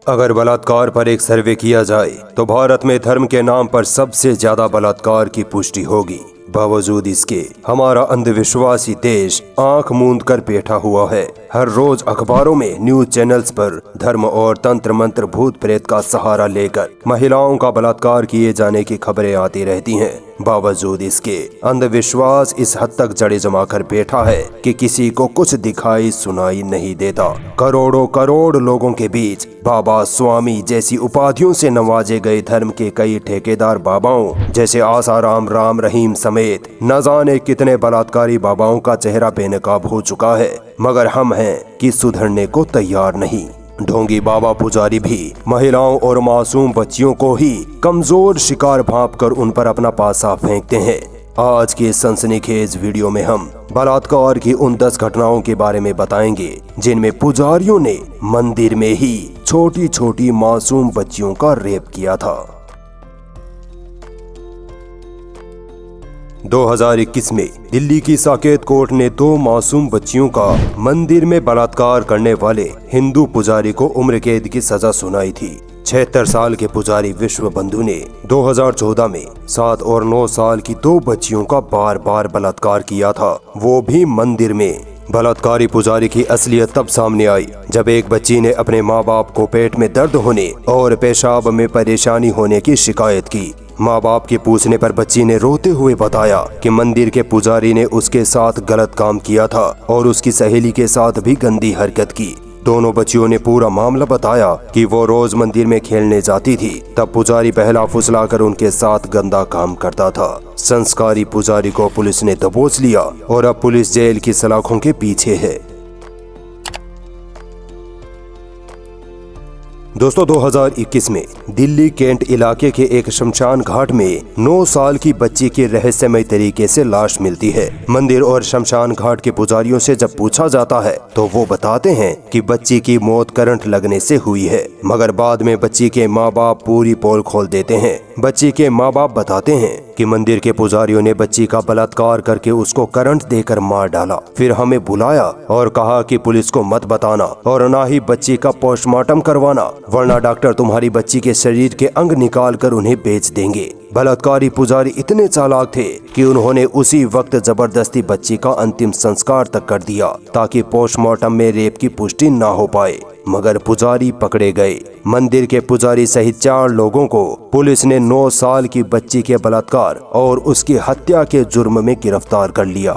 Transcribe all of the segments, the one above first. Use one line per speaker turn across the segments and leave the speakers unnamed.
अगर बलात्कार पर एक सर्वे किया जाए तो भारत में धर्म के नाम पर सबसे ज्यादा बलात्कार की पुष्टि होगी। बावजूद इसके हमारा अंधविश्वासी देश आंख मूंद कर बैठा हुआ है। हर रोज अखबारों में, न्यूज चैनल्स पर धर्म और तंत्र मंत्र भूत प्रेत का सहारा लेकर महिलाओं का बलात्कार किए जाने की खबरें आती रहती हैं। बावजूद इसके अंधविश्वास इस हद तक जड़े जमा कर बैठा है कि किसी को कुछ दिखाई सुनाई नहीं देता। करोड़ों करोड़ लोगों के बीच बाबा, स्वामी जैसी उपाधियों से नवाजे गए धर्म के कई ठेकेदार बाबाओं जैसे आसाराम, राम रहीम समेत न जाने कितने बलात्कारी बाबाओं का चेहरा बेनकाब हो चुका है, मगर हम हैं कि सुधरने को तैयार नहीं। ढोंगी बाबा पुजारी भी महिलाओं और मासूम बच्चियों को ही कमजोर शिकार भांपकर उन पर अपना पासा फेंकते हैं। आज के सनसनीखेज वीडियो में हम बलात्कार की उन 10 घटनाओं के बारे में बताएंगे जिनमें पुजारियों ने मंदिर में ही छोटी छोटी मासूम बच्चियों का रेप किया था। 2021 में दिल्ली की साकेत कोर्ट ने 2 मासूम बच्चियों का मंदिर में बलात्कार करने वाले हिंदू पुजारी को उम्र कैद की सजा सुनाई थी। 76 साल के पुजारी विश्व बंधु ने 2014 में 7 और 9 साल की 2 बच्चियों का बार बार बलात्कार किया था, वो भी मंदिर में। बलात्कारी पुजारी की असलियत तब सामने आई जब एक बच्ची ने अपने माँ बाप को पेट में दर्द होने और पेशाब में परेशानी होने की शिकायत की। माँ बाप के पूछने पर बच्ची ने रोते हुए बताया कि मंदिर के पुजारी ने उसके साथ गलत काम किया था और उसकी सहेली के साथ भी गंदी हरकत की। दोनों बच्चियों ने पूरा मामला बताया कि वो रोज मंदिर में खेलने जाती थी, तब पुजारी बहला फुसला कर उनके साथ गंदा काम करता था। संस्कारी पुजारी को पुलिस ने दबोच लिया और अब पुलिस जेल की सलाखों के पीछे है। दोस्तों, 2021 में दिल्ली कैंट इलाके के एक शमशान घाट में 9 साल की बच्ची की रहस्यमय तरीके से लाश मिलती है। मंदिर और शमशान घाट के पुजारियों से जब पूछा जाता है तो वो बताते हैं कि बच्ची की मौत करंट लगने से हुई है, मगर बाद में बच्ची के माँ बाप पूरी पोल खोल देते हैं। बच्ची के माँ बाप बताते हैं कि मंदिर के पुजारियों ने बच्ची का बलात्कार करके उसको करंट देकर मार डाला, फिर हमें बुलाया और कहा कि पुलिस को मत बताना और ना ही बच्ची का पोस्टमार्टम करवाना, वरना डॉक्टर तुम्हारी बच्ची के शरीर के अंग निकाल कर उन्हें बेच देंगे। बलात्कारी पुजारी इतने चालाक थे कि उन्होंने उसी वक्त जबरदस्ती बच्ची का अंतिम संस्कार तक कर दिया ताकि पोस्टमार्टम में रेप की पुष्टि ना हो पाए, मगर पुजारी पकड़े गए। मंदिर के पुजारी सहित 4 लोगों को पुलिस ने 9 साल की बच्ची के बलात्कार और उसकी हत्या के जुर्म में गिरफ्तार कर लिया।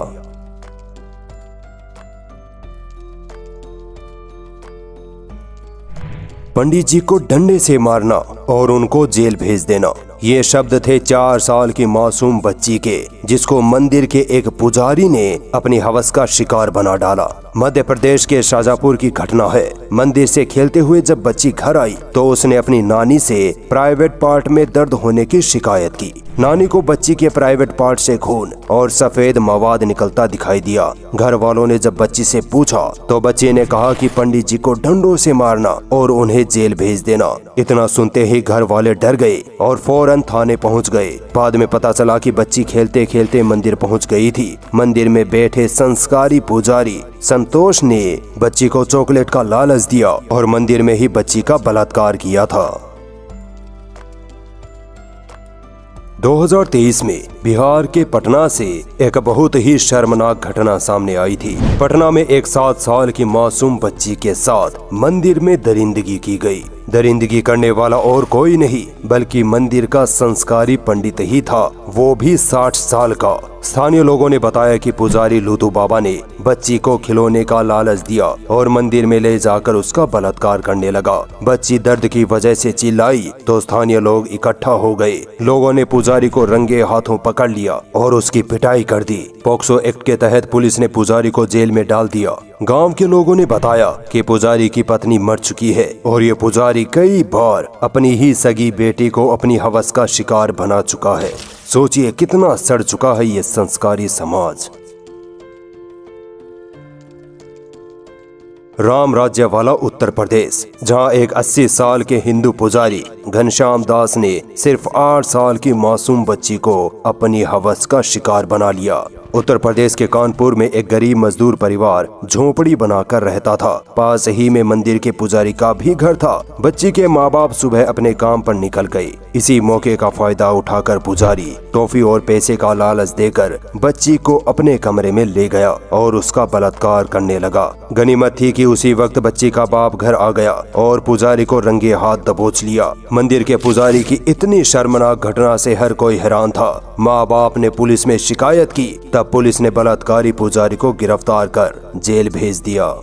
पंडित जी को डंडे से मारना और उनको जेल भेज देना, ये शब्द थे 4 साल की मासूम बच्ची के, जिसको मंदिर के एक पुजारी ने अपनी हवस का शिकार बना डाला। मध्य प्रदेश के शाजापुर की घटना है। मंदिर से खेलते हुए जब बच्ची घर आई तो उसने अपनी नानी से प्राइवेट पार्ट में दर्द होने की शिकायत की। नानी को बच्ची के प्राइवेट पार्ट से खून और सफेद मवाद निकलता दिखाई दिया। घर वालों ने जब बच्ची से पूछा तो बच्ची ने कहा कि पंडित जी को डंडों से मारना और उन्हें जेल भेज देना। इतना सुनते ही घर वाले डर गए और फौरन थाने पहुंच गए। बाद में पता चला कि बच्ची खेलते खेलते मंदिर पहुंच गई थी। मंदिर में बैठे संस्कारी पुजारी संतोष ने बच्ची को चॉकलेट का लालच दिया और मंदिर में ही बच्ची का बलात्कार किया था। 2023 में बिहार के पटना से एक बहुत ही शर्मनाक घटना सामने आई थी। पटना में एक 7 साल की मासूम बच्ची के साथ मंदिर में दरिंदगी की गई। दरिंदगी करने वाला और कोई नहीं बल्कि मंदिर का संस्कारी पंडित ही था, वो भी 60 साल का। स्थानीय लोगों ने बताया कि पुजारी लूतू बाबा ने बच्ची को खिलौने का लालच दिया और मंदिर में ले जाकर उसका बलात्कार करने लगा। बच्ची दर्द की वजह से चिल्लाई तो स्थानीय लोग इकट्ठा हो गए। लोगों ने पुजारी को रंगे हाथों पकड़ लिया और उसकी पिटाई कर दी। पॉक्सो एक्ट के तहत पुलिस ने पुजारी को जेल में डाल दिया। गांव के लोगों ने बताया कि पुजारी की पत्नी मर चुकी है और ये पुजारी कई बार अपनी ही सगी बेटी को अपनी हवस का शिकार बना चुका है। सोचिए कितना सड़ चुका है ये संस्कारी समाज। राम राज्य वाला उत्तर प्रदेश, जहां एक 80 साल के हिंदू पुजारी घनश्याम दास ने सिर्फ 8 साल की मासूम बच्ची को अपनी हवस का शिकार बना लिया। उत्तर प्रदेश के कानपुर में एक गरीब मजदूर परिवार झोपड़ी बनाकर रहता था। पास ही में मंदिर के पुजारी का भी घर था। बच्ची के माँ बाप सुबह अपने काम पर निकल गए। इसी मौके का फायदा उठाकर पुजारी टॉफी और पैसे का लालच देकर बच्ची को अपने कमरे में ले गया और उसका बलात्कार करने लगा। गनीमत थी कि उसी वक्त बच्ची का बाप घर आ गया और पुजारी को रंगे हाथ दबोच लिया। मंदिर के पुजारी की इतनी शर्मनाक घटना से हर कोई हैरान था। माँ बाप ने पुलिस में शिकायत की। तब पुलिस ने बलात्कारी पुजारी को गिरफ्तार कर जेल भेज दिया।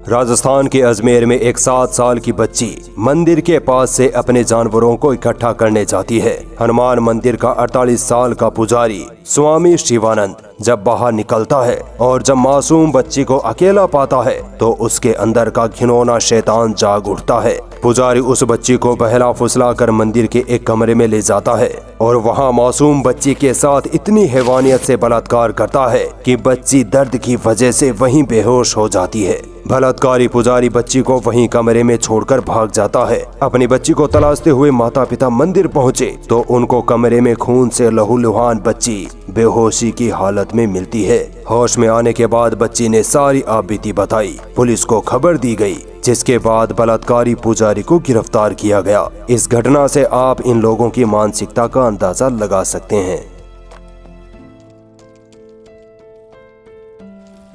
राजस्थान के अजमेर में एक 7 साल की बच्ची मंदिर के पास से अपने जानवरों को इकट्ठा करने जाती है। हनुमान मंदिर का 48 साल का पुजारी स्वामी शिवानंद जब बाहर निकलता है और जब मासूम बच्ची को अकेला पाता है तो उसके अंदर का घिनौना शैतान जाग उठता है। पुजारी उस बच्ची को बहला फुसला कर मंदिर के एक कमरे में ले जाता है और वहां मासूम बच्ची के साथ इतनी हैवानियत से बलात्कार करता है कि बच्ची दर्द की वजह से वहीं बेहोश हो जाती है। बलात्कारी पुजारी बच्ची को वहीं कमरे में छोड़कर भाग जाता है। अपनी बच्ची को तलाशते हुए माता पिता मंदिर पहुँचे तो उनको कमरे में खून से लहूलुहान बच्ची बेहोशी की हालत में मिलती है। होश में आने के बाद बच्ची ने सारी आपबीती बताई। पुलिस को खबर दी गई, जिसके बाद बलात्कारी पुजारी को गिरफ्तार किया गया। इस घटना से आप इन लोगों की मानसिकता का अंदाजा लगा सकते हैं।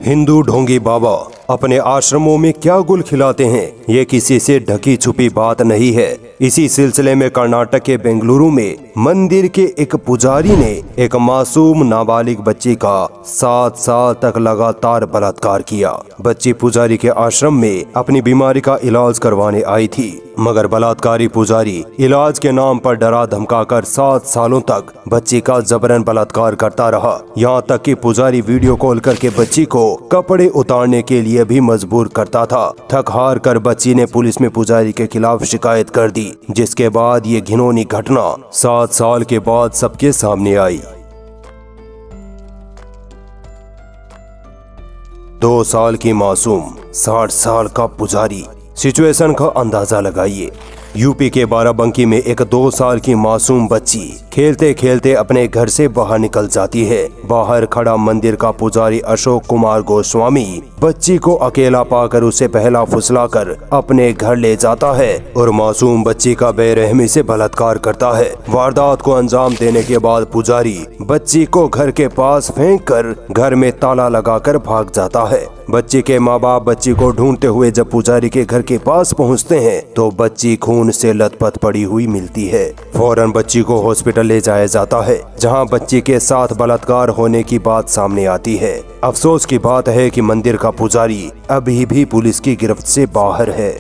हिंदू ढोंगी बाबा अपने आश्रमों में क्या गुल खिलाते हैं, ये किसी से ढकी छुपी बात नहीं है। इसी सिलसिले में कर्नाटक के बेंगलुरु में मंदिर के एक पुजारी ने एक मासूम नाबालिग बच्ची का 7 साल तक लगातार बलात्कार किया। बच्ची पुजारी के आश्रम में अपनी बीमारी का इलाज करवाने आई थी, मगर बलात्कारी पुजारी इलाज के नाम पर डरा धमकाकर 7 सालों तक बच्ची का जबरन बलात्कार करता रहा। यहाँ तक कि पुजारी वीडियो कॉल करके बच्ची को कपड़े उतारने के लिए भी मजबूर करता था। थक हार कर बच्ची ने पुलिस में पुजारी के खिलाफ शिकायत कर दी, जिसके बाद ये घिनौनी घटना 7 साल के बाद सबके सामने आई। 2 साल की मासूम, 60 साल का पुजारी। सिचुएशन का अंदाजा लगाइए। यूपी के बाराबंकी में एक 2 साल की मासूम बच्ची खेलते खेलते अपने घर से बाहर निकल जाती है। बाहर खड़ा मंदिर का पुजारी अशोक कुमार गोस्वामी बच्ची को अकेला पाकर उसे बहला फुसलाकर अपने घर ले जाता है और मासूम बच्ची का बेरहमी से बलात्कार करता है। वारदात को अंजाम देने के बाद पुजारी बच्ची को घर के पास फेंक कर घर में ताला लगाकर भाग जाता है। बच्ची के माँ बाप बच्ची को ढूंढते हुए जब पुजारी के घर के पास पहुँचते हैं तो बच्ची खून से लथपथ पड़ी हुई मिलती है। फौरन बच्ची को हॉस्पिटल ले जाया जाता है, जहां बच्ची के साथ बलात्कार होने की बात सामने आती है। अफसोस की बात है कि मंदिर का पुजारी अभी भी पुलिस की गिरफ्त से बाहर है।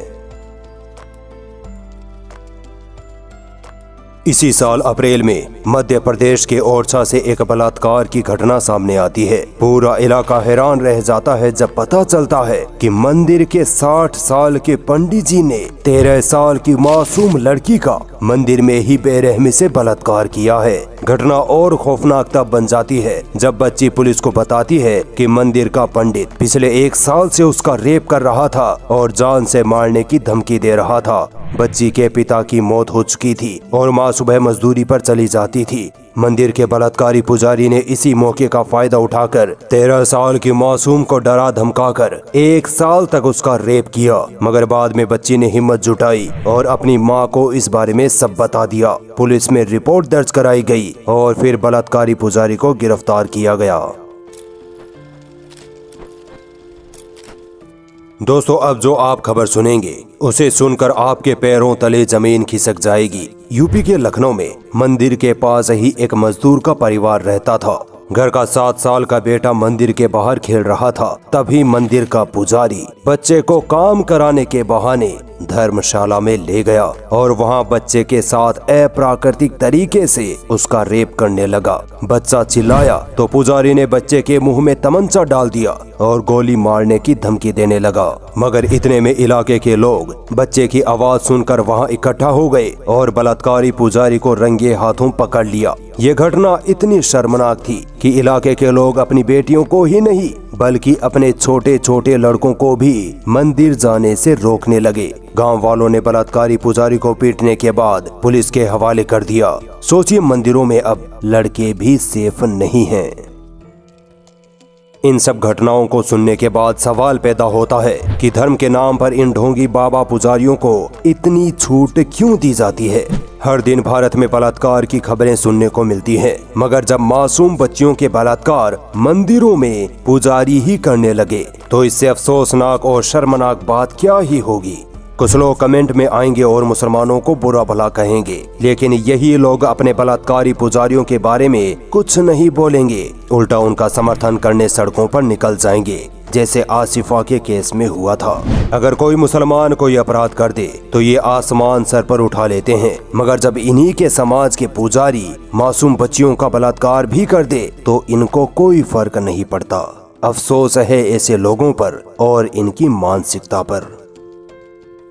इसी साल अप्रैल में मध्य प्रदेश के ओरछा से एक बलात्कार की घटना सामने आती है। पूरा इलाका हैरान रह जाता है जब पता चलता है कि मंदिर के 60 साल के पंडित जी ने 13 साल की मासूम लड़की का मंदिर में ही बेरहमी से बलात्कार किया है। घटना और खौफनाक तब बन जाती है जब बच्ची पुलिस को बताती है कि मंदिर का पंडित पिछले 1 साल से उसका रेप कर रहा था और जान से मारने की धमकी दे रहा था। बच्ची के पिता की मौत हो चुकी थी और माँ सुबह मजदूरी पर चली जाती थी। मंदिर के बलात्कारी पुजारी ने इसी मौके का फायदा उठाकर 13 साल की मासूम को डरा धमकाकर 1 साल तक उसका रेप किया, मगर बाद में बच्ची ने हिम्मत जुटाई और अपनी मां को इस बारे में सब बता दिया। पुलिस में रिपोर्ट दर्ज कराई गई और फिर बलात्कारी पुजारी को गिरफ्तार किया गया। दोस्तों, अब जो आप खबर सुनेंगे उसे सुनकर आपके पैरों तले जमीन खिसक जाएगी। यूपी के लखनऊ में मंदिर के पास ही एक मजदूर का परिवार रहता था। घर का 7 साल का बेटा मंदिर के बाहर खेल रहा था। तभी मंदिर का पुजारी बच्चे को काम कराने के बहाने धर्मशाला में ले गया और वहां बच्चे के साथ अप्राकृतिक तरीके से उसका रेप करने लगा। बच्चा चिल्लाया तो पुजारी ने बच्चे के मुंह में तमंचा डाल दिया और गोली मारने की धमकी देने लगा। मगर इतने में इलाके के लोग बच्चे की आवाज सुनकर वहां इकट्ठा हो गए और बलात्कारी पुजारी को रंगे हाथों पकड़ लिया। ये घटना इतनी शर्मनाक थी कि इलाके के लोग अपनी बेटियों को ही नहीं बल्कि अपने छोटे छोटे लड़कों को भी मंदिर जाने से रोकने लगे। गांव वालों ने बलात्कारी पुजारी को पीटने के बाद पुलिस के हवाले कर दिया। सोचिए, मंदिरों में अब लड़के भी सेफ नहीं हैं। इन सब घटनाओं को सुनने के बाद सवाल पैदा होता है कि धर्म के नाम पर इन ढोंगी बाबा पुजारियों को इतनी छूट क्यों दी जाती है। हर दिन भारत में बलात्कार की खबरें सुनने को मिलती हैं, मगर जब मासूम बच्चियों के बलात्कार मंदिरों में पुजारी ही करने लगे तो इससे अफसोसनाक और शर्मनाक बात क्या ही होगी। कुछ लोग कमेंट में आएंगे और मुसलमानों को बुरा भला कहेंगे, लेकिन यही लोग अपने बलात्कारी पुजारियों के बारे में कुछ नहीं बोलेंगे, उल्टा उनका समर्थन करने सड़कों पर निकल जाएंगे, जैसे आसिफा के केस में हुआ था। अगर कोई मुसलमान कोई अपराध कर दे तो ये आसमान सर पर उठा लेते हैं, मगर जब इन्हीं के समाज के पुजारी मासूम बच्चियों का बलात्कार भी कर दे तो इनको कोई फर्क नहीं पड़ता। अफसोस है ऐसे लोगों पर और इनकी मानसिकता पर।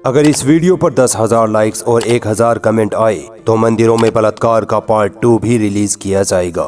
अगर इस वीडियो पर 10,000 लाइक्स और 1,000 कमेंट आए तो मंदिरों में बलात्कार का पार्ट 2 भी रिलीज किया जाएगा।